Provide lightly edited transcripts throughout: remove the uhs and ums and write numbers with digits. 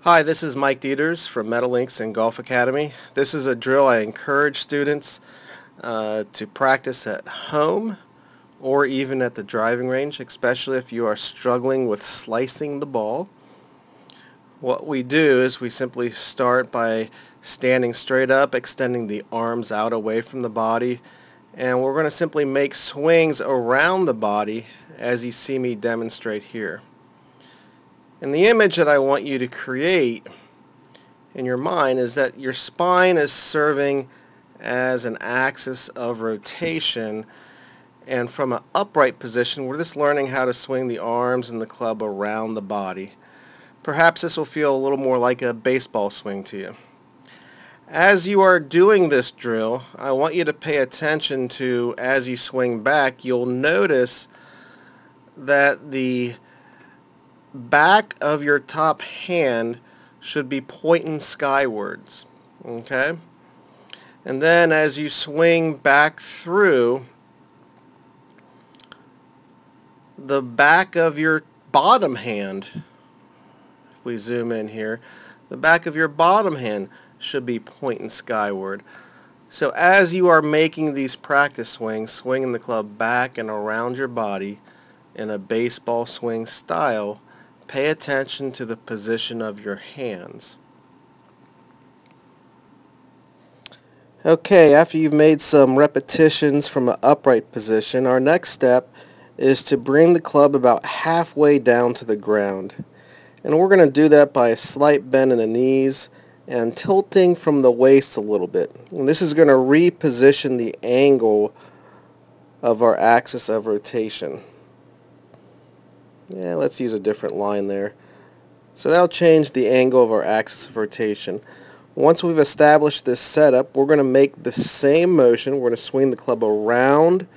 Hi, this is Mike Dieters from Metalinks and Golf Academy. This is a drill I encourage students to practice at home or even at the driving range, especially if you are struggling with slicing the ball. What we do is we simply start by standing straight up, extending the arms out away from the body, and we're going to simply make swings around the body as you see me demonstrate here. And the image that I want you to create in your mind is that your spine is serving as an axis of rotation, and from an upright position we're just learning how to swing the arms and the club around the body. Perhaps this will feel a little more like a baseball swing to you. As you are doing this drill, I want you to pay attention to, as you swing back, you'll notice that the back of your top hand should be pointing skywards. Okay? And then as you swing back through, the back of your bottom hand, if we zoom in here, the back of your bottom hand should be pointing skyward. So as you are making these practice swings, swinging the club back and around your body in a baseball swing style, pay attention to the position of your hands. Okay, after you've made some repetitions from an upright position, our next step is to bring the club about halfway down to the ground. And we're going to do that by a slight bend in the knees and tilting from the waist a little bit. And this is going to reposition the angle of our axis of rotation. Yeah, let's use a different line there. So that'll change the angle of our axis of rotation. Once we've established this setup, we're going to make the same motion. We're going to swing the club around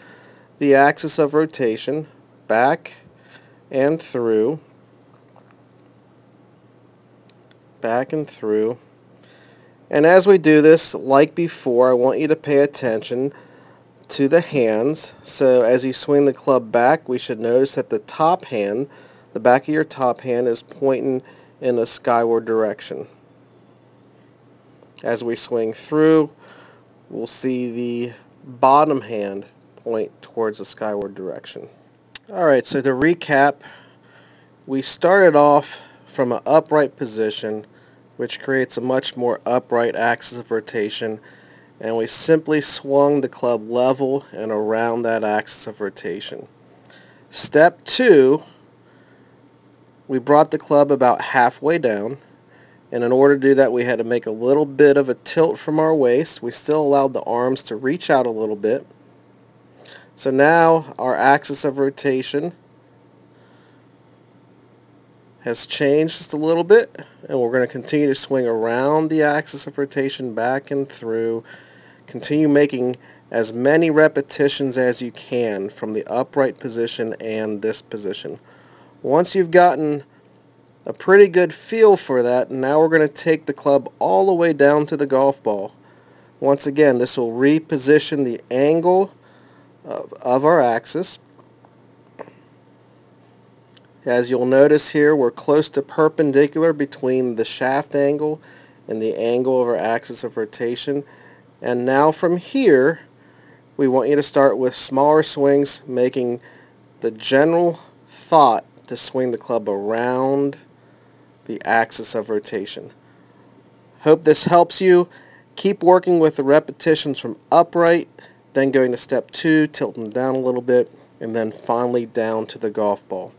the axis of rotation, back and through, back and through. And as we do this, like before, I want you to pay attention to the hands. So as you swing the club back, we should notice that the top hand, the back of your top hand, is pointing in a skyward direction. As we swing through, we'll see the bottom hand point towards the skyward direction. Alright, so to recap, we started off from an upright position, which creates a much more upright axis of rotation, and we simply swung the club level and around that axis of rotation. Step 2, we brought the club about halfway down, and in order to do that we had to make a little bit of a tilt from our waist. We still allowed the arms to reach out a little bit. So now our axis of rotation has changed just a little bit, and we're going to continue to swing around the axis of rotation, back and through. Continue making as many repetitions as you can from the upright position and this position. Once you've gotten a pretty good feel for that, now we're going to take the club all the way down to the golf ball. Once again, this will reposition the angle of our axis. As you'll notice here, we're close to perpendicular between the shaft angle and the angle of our axis of rotation. And now from here, we want you to start with smaller swings, making the general thought to swing the club around the axis of rotation. Hope this helps you. Keep working with the repetitions from upright, then going to step 2, tilting down a little bit, and then finally down to the golf ball.